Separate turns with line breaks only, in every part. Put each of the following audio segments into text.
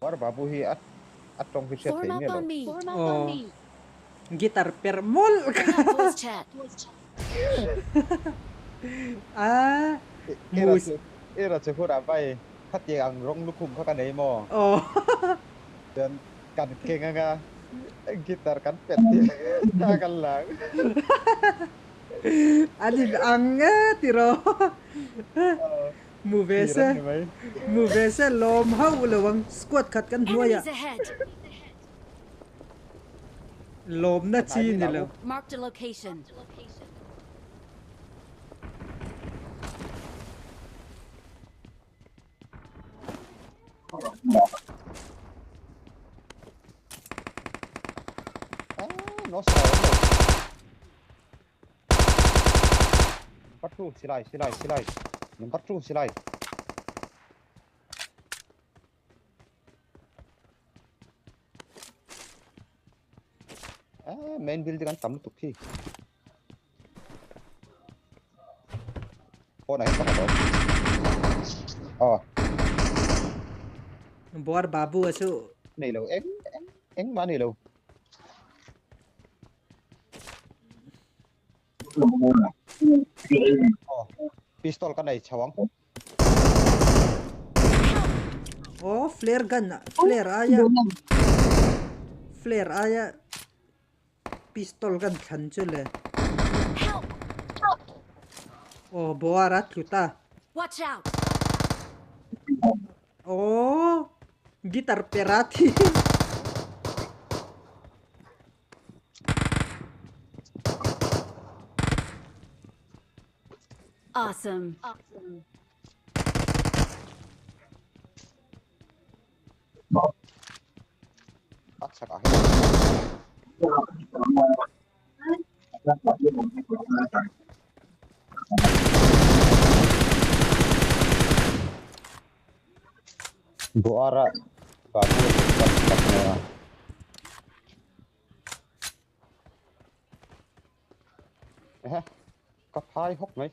War babu hi at trong cái
Form
thấy
up
nghe lo.
on me.
Oh, gitar permol.
Bring up voice chat.
Ah,
Era
mus.
che era che hura bai khát tiền ăn rong lúc khum khát này mò
Oh,
dan kan kenga gitar kan pet ti kan lang
adin anga tiro.
piran
Muvese,
ni mai
muvese lom hau lawang squat khat kan hnuaya.
Enemies ahead.
Lom na
kan ai
chi
đi
ni
nào
lo.
Marked a location.
nó sợ rồi bắt tru xì lại mình bắt tru xì lại main build kan tam tục thi ô này không có ờ
Buar babu asu.
này lâu em mà này lâu ờ pistol cái này chawang
Oh, flare gun. Flare aya. Flare aya. Pistol kan khan chule.
Help!
Oh, boarat luta.
Watch out!
Oh, gitar perati.
Awesome.
bắt sạc à bộ ara babu bắt bắt nè cắt hai hốc này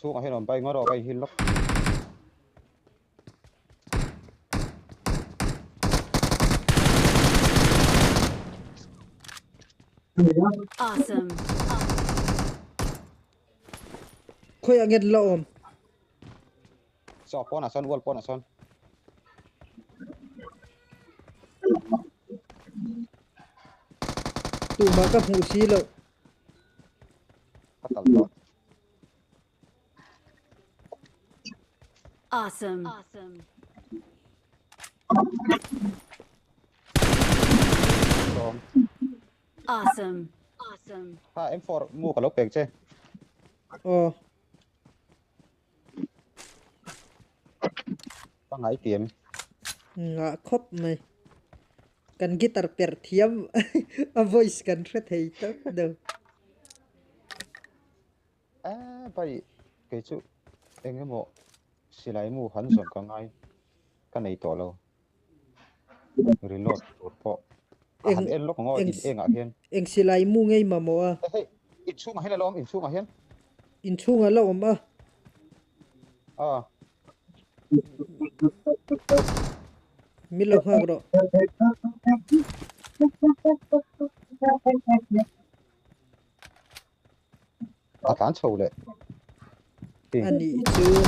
xuống hay làm bay ngó rồi bay hin lắm
Awesome.
Khoi anget lo om.
so pon ason wall pon ason
Tu ma ka mu si lo.
cắt tàu lo
Awesome.
rồi
Awesome.
ha em for mua cả lốc bèn chứ
Oh,
có ngái tiền
nga khop mai. Kan gitar per thiam. A voice kan thre thei ta do.
bay cái chú em cái bộ xí lại mua hắn sòng cả ngay cái này to lâu reload một bộ hắn
Eng
em lúc ngồi
eng
in em ngã hiên
eng silai mu ngei ma mo a.
hey in xuống hay là lom in xuống hiên
In chunga lo om a.
à
Mi lo ha ro.
tán sầu đấy
Ani chu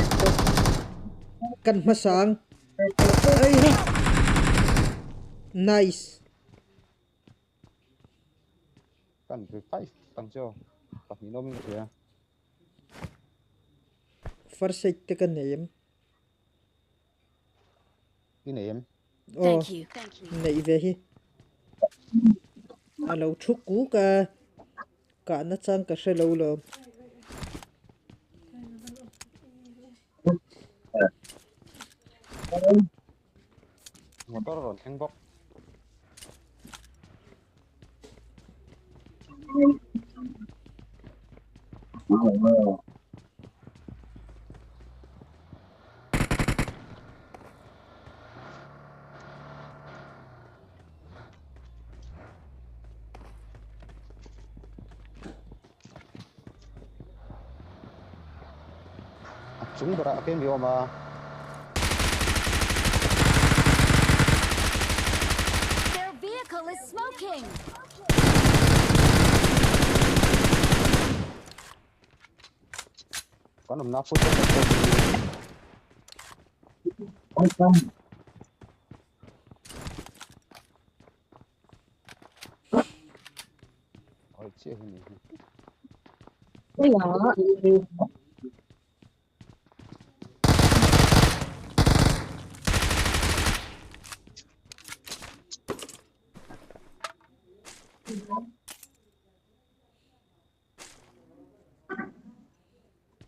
kan ma sang. Ai ha. Nice.
cần phải phải tăng cho tập nhìn ông vậy
First sight te kan nem.
cái này em
Oh,
Thank you.
nei ve hi. Alo thuk ku ka na chang ka hre lo lo.
motor rồi thanh bóc chúng bra cái biểu mà
Smoking.
Có nằm nắp phút cho một ôi chết hình này.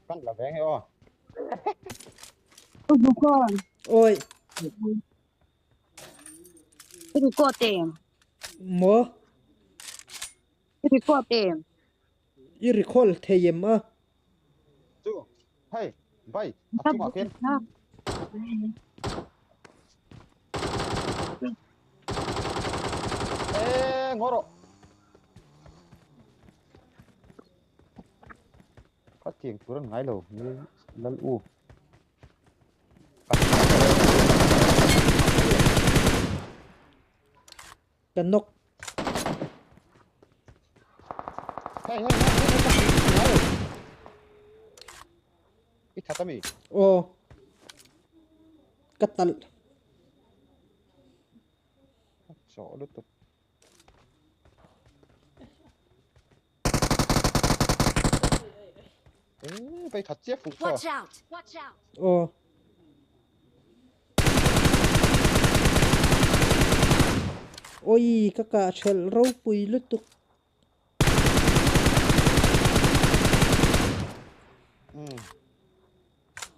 Con là vé heo.
Ôi,
Cái cô tiền,
mo,
cái cô tiền.
i recall theyem a.
Chú, hey, bay, à
Sắp
chú ngọc khen.
nó
Ê, ngó rồi. Có tiền của nó ngay lâu, như lần u.
Kanok.
Hey, hey, hey, hey, ít thật mi.
Oh. Katal.
Sợ đứt tục. Ê, bay thật chết phục sợ.
Watch out. Watch out.
Oh. Ôi, kaka shell rau pui lutuk.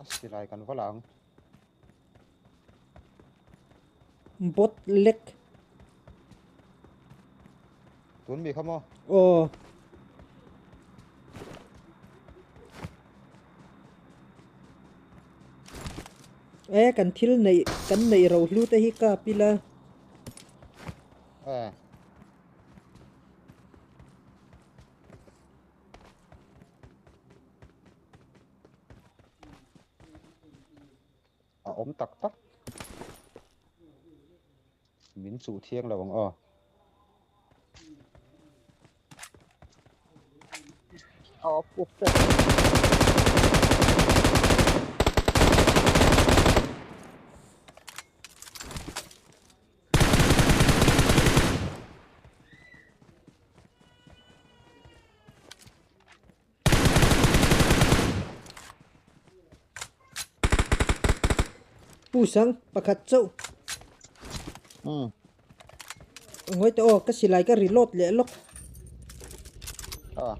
Xì lại cần có lạng.
Bot lek.
Tuấn bị không?
Oh. Kan thil nei rau hlu te hi ka pila.
À. À, ốm tắc tắc. Miến chủ thiêng là bằng Oppo.
Pusang pakhat chau. Ngoi te o ka silai ka reload le lok.
À.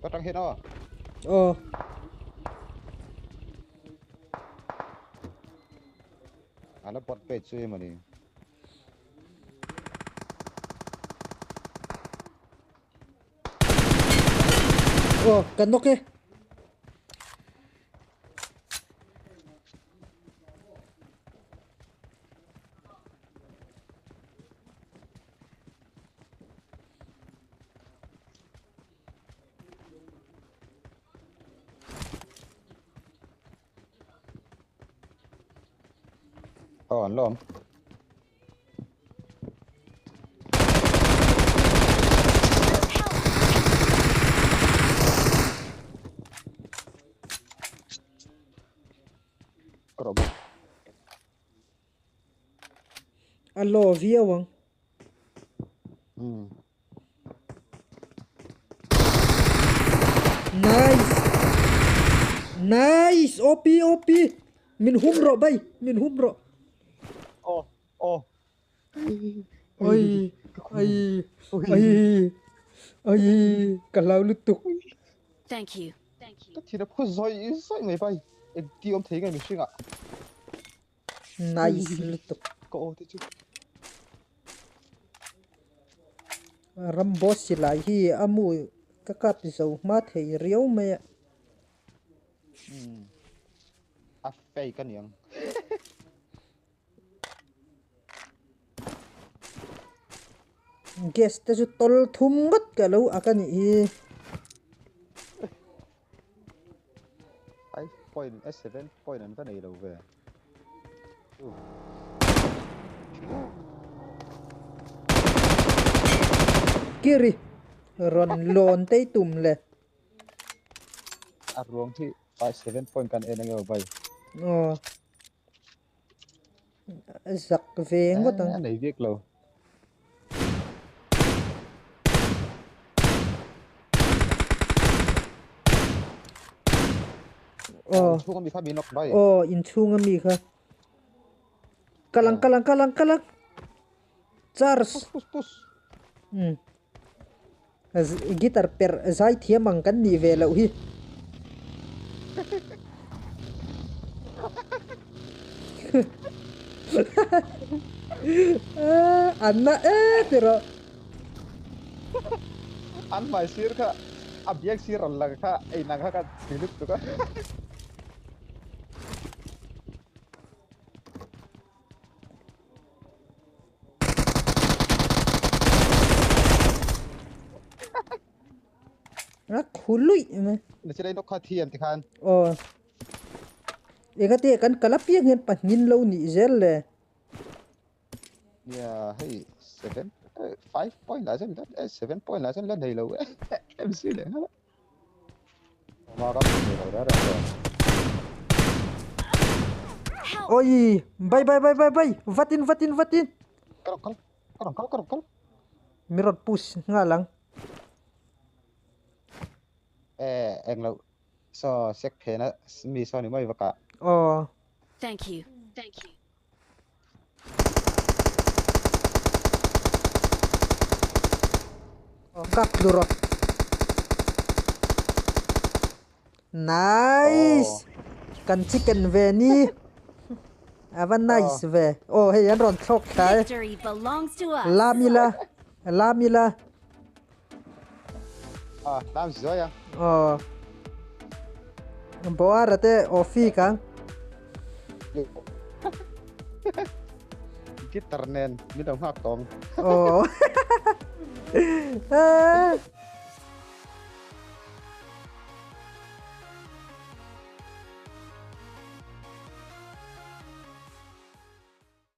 Có trăng hết đó.
Oh.
À, nó bật bệt chơi mà đi.
Oh, kanok e.
Anh lộn. Có độ bật.
Alo via wang. Nice. Nice. OP OP. Min humro bay. Min humro.
Ồ.
Ôi. Ôi. Ôi. Ôi. Kalau lutuk.
Thank you. Thank you.
Cái thì nó có roi mày bay. Em đi ông thấy ngay mình suy ngạ.
Nice lutuk.
Cậu thế chứ.
Rambo silai hi amu kaka piso ma thei riau me.
À, phê cái niềng.
gas te chu tol thum gat ka lo akani hi
5 point 7 point an ka nei lo ve
kiri ron lon te tum le
รวมที่5 7 point กันเองนะไป
giặc về quá tầng
này viết lâu chungมีข้ามีนกไป
in chung mi kha kalang charge
pus
guitar per zai thiam ang kan ni ve lo hi anna pero
an mai sir kha abjek sir alla kha ei nang kha philip tu ka
khului mà
nó sẽ đây nó kha thian thì khan
ega te kan kalapiang hen panin lo ni zel le
yeah hey 7 5 point là chân 7 point là chân lên đầy lâu em xí để hết mà có nhiều đó rồi
oi bye vatin
con
mirot push nga lang
em lâu so sek phe na mi so ni mai va ka
Thank you.
gak duro nice kan chicken ve ni ava nice ve hey an ron thok kai
Victory belongs to us.
lamila
làm gì rồi
boara te ofi kang
guitar nen mi dong hak tong